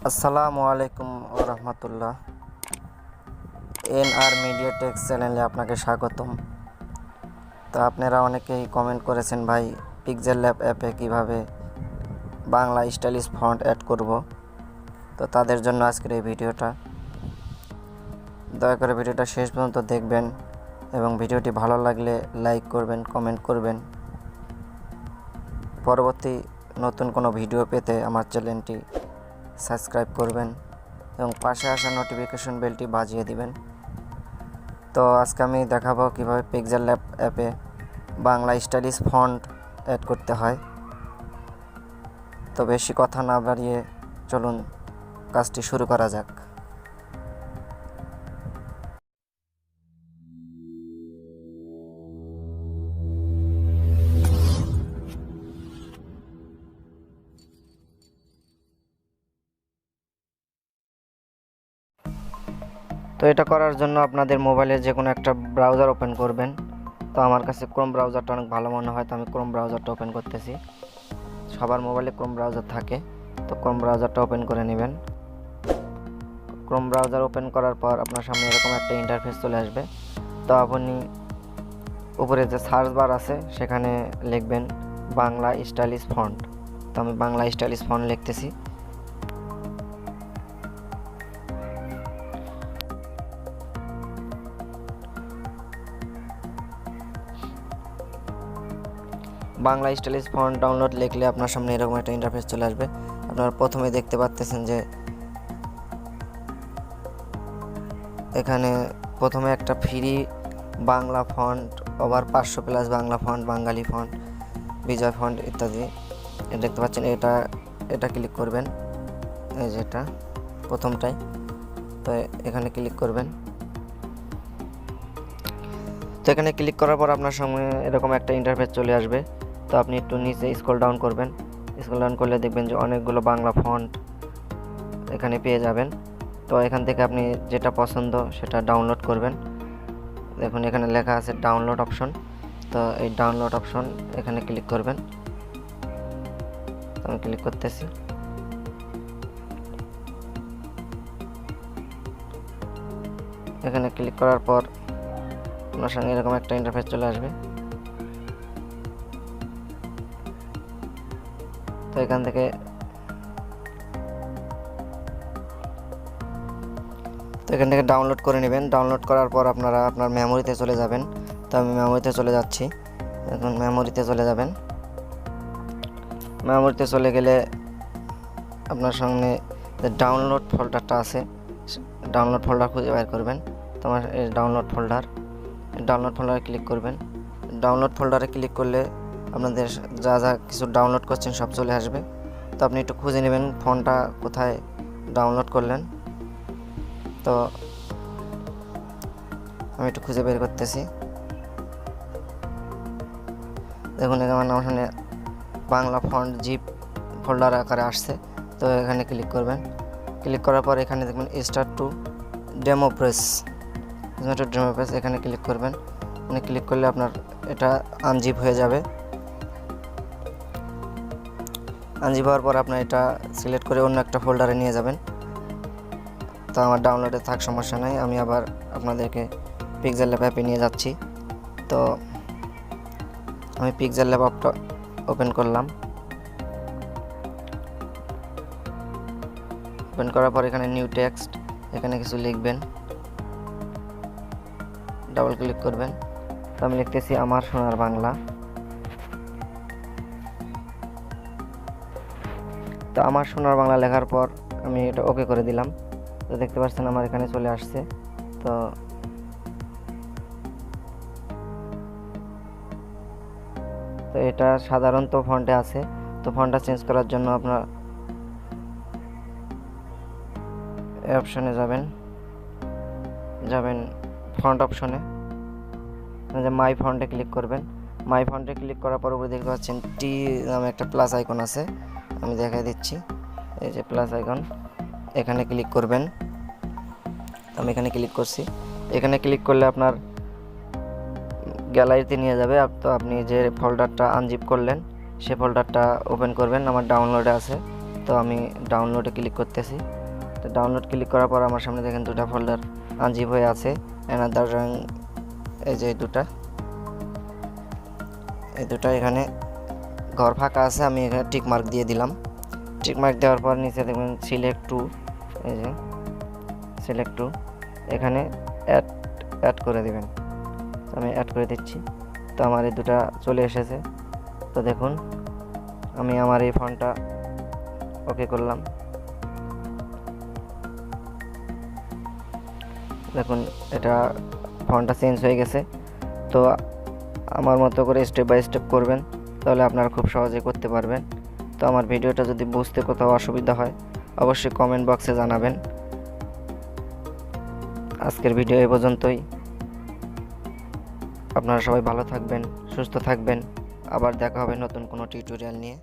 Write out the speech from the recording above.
আসসালামু আলাইকুম রহমতুল্লাহ। আর media take চ্যানেলে আপনাকে স্বাগতম। তো আপনারা অনেকেই কমেন্ট করেছেন, ভাই পিক্সেল অ্যাপে কিভাবে বাংলা স্টাইলিশ ফন্ট অ্যাড করব। তো তাদের জন্য আজকের এই ভিডিওটা। দয়া করে ভিডিওটা শেষ পর্যন্ত দেখবেন এবং ভিডিওটি ভালো লাগলে লাইক করবেন, কমেন্ট করবেন। পরবর্তী নতুন কোনো ভিডিও পেতে আমার চ্যানেলটি সাবস্ক্রাইব করবেন এবং পাশে আসা নোটিফিকেশন বেলটি বাজিয়ে দিবেন। তো আজকে আমি দেখাবো কিভাবে পিক্সেল অ্যাপে বাংলা স্টাইলিশ ফন্ট অ্যাড করতে হয়। তো বেশি কথা না বাড়িয়ে চলুন কাজটি শুরু করা যাক। তো এটা করার জন্য আপনাদের মোবাইলে যে কোনো একটা ব্রাউজার ওপেন করবেন। তো আমার কাছে ক্রোম ব্রাউজারটা অনেক ভালো মনে হয়, তো আমি ক্রোম ব্রাউজারটা ওপেন করতেছি। সবার মোবাইলে ক্রোম ব্রাউজার থাকে, তো ক্রোম ব্রাউজারটা ওপেন করে নেবেন। ক্রোম ব্রাউজার ওপেন করার পর আপনার সামনে এরকম একটা ইন্টারফেস চলে আসবে। তো আপনি উপরে যে সার্চ বার আছে সেখানে লিখবেন বাংলা স্টাইলিশ ফন্ট। তো আমি বাংলা স্টাইলিশ ফন্ট লিখতেছি। বাংলা স্টাইলিশ ফন্ট ডাউনলোড লিখলে আপনার সামনে এরকম একটা ইন্টারফেস চলে আসবে। আপনারা প্রথমে দেখতে পাচ্ছেন যে এখানে প্রথমে একটা free Bangla font over 500+ Bangla font, Bangali font, Bijoy font ইত্যাদি দেখতে পাচ্ছেন। এটা ক্লিক করবেন, এই যে এটা প্রথমটাই। তো এখানে ক্লিক করবেন। তো এখানে ক্লিক করার পর আপনার সামনে এরকম একটা ইন্টারফেস চলে আসবে। তো আপনি একটু নিচে স্ক্রল ডাউন করবেন। স্ক্রল ডাউন করলে দেখবেন যে অনেকগুলো বাংলা ফন্ট এখানে পেয়ে যাবেন। তো এখান থেকে আপনি যেটা পছন্দ সেটা ডাউনলোড করবেন। দেখুন এখানে লেখা আছে ডাউনলোড অপশন। তো এই ডাউনলোড অপশন এখানে ক্লিক করবেন। আমি ক্লিক করতেছি। এখানে ক্লিক করার পর আপনার সঙ্গে এরকম একটা ইন্টারফেস চলে আসবে। তো এখান থেকে ডাউনলোড করে নেবেন। ডাউনলোড করার পর আপনারা আপনার মেমোরিতে চলে যাবেন। তো আমি মেমোরিতে চলে যাচ্ছি। এখন মেমোরিতে চলে যাবেন। মেমোরিতে চলে গেলে আপনার সামনে যে ডাউনলোড ফোল্ডারটা আছে, ডাউনলোড ফোল্ডার খুঁজে বের করবেন। তোমার এই ডাউনলোড ফোল্ডারে ক্লিক করবেন। ডাউনলোড ফোল্ডারে ক্লিক করলে আপনাদের যা যা কিছু ডাউনলোড করছেন সব চলে আসবে। তো আপনি একটু খুঁজে নেবেন ফোনটা কোথায় ডাউনলোড করলেন। তো আমি একটু খুঁজে বের করতেছি। দেখুন আমার সামনে বাংলা ফন্ট জিপ ফোল্ডার আকারে আসছে। তো এখানে ক্লিক করবেন। ক্লিক করার পর এখানে দেখবেন স্টার্ট টু ডেমো প্রেস, এখানে ক্লিক করবেন। এখানে ক্লিক করলে আপনার এটা আনজিপ হয়ে যাবে। আনজিপ হওয়ার পর আপনার এটা সিলেক্ট করে অন্য একটা ফোল্ডারে নিয়ে যাবেন। তো আমার ডাউনলোডে থাক সমস্যা নাই, আমি আবার আপনাদেরকে পিক্সেল অ্যাপে নিয়ে যাচ্ছি। তো আমি পিক্সেল অ্যাপটা ওপেন করলাম। ওপেন করার পর এখানে নিউ টেক্সট, এখানে কিছু লিখবেন, ডাবল ক্লিক করবেন। তো আমি লিখতেছি আমার সোনার বাংলা। তো আমার সোনার বাংলা লেখার পর আমি এটা ওকে করে দিলাম। তো দেখতে পাচ্ছেন আমার এখানে চলে আসছে। তো এটা সাধারণত ফন্টে আছে। তো ফন্টটা চেঞ্জ করার জন্য আপনার এই অপশনে যাবেন ফন্ট অপশনে, যে মাই ফন্টে ক্লিক করবেন। মাই ফন্টে ক্লিক করার পর উপরে দেখতে পাচ্ছেন টি নামে একটা প্লাস আইকন আছে, আমি দেখাই দিচ্ছি। এই যে প্লাস আইকন, এখানে ক্লিক করবেন। আমি এখানে ক্লিক করছি। এখানে ক্লিক করলে আপনার গ্যালারিতে নিয়ে যাবে। তো আপনি যে ফোল্ডারটা আনজিপ করলেন সে ফোল্ডারটা ওপেন করবেন। আমার ডাউনলোডে আছে, তো আমি ডাউনলোডে ক্লিক করতেছি। তো ডাউনলোড ক্লিক করার পর আমার সামনে দেখেন দুটা ফোল্ডার আনজিপ হয়ে আছে, অ্যানাদার, এই যে এই দুটা এখানে ঘর ফাঁকা আছে, আমি এখানে টিক মার্ক দিয়ে দিলাম। টিক মার্ক দেওয়ার পর নিচে দেখবেন সিলেক্ট টু, এই যে সিলেক্ট টু, এখানে অ্যাড করে দেবেন। আমি অ্যাড করে দিচ্ছি। তো আমার এই দুটা চলে এসেছে। তো দেখুন আমি আমার এই ফন্টটা ওকে করলাম। দেখুন এটা ফন্টটা চেঞ্জ হয়ে গেছে। তো আমার মতো করে স্টেপ বাই স্টেপ করবেন, তাহলে আপনারা খুব সহজে করতে পারবেন। তো আমার ভিডিওটা যদি বুঝতে কোথাও অসুবিধা হয় অবশ্যই কমেন্ট বক্সে জানাবেন। আজকের ভিডিও এই পর্যন্তই। আপনারা সবাই ভালো থাকবেন, সুস্থ থাকবেন। আবার দেখা হবে নতুন কোনো টিউটোরিয়াল নিয়ে।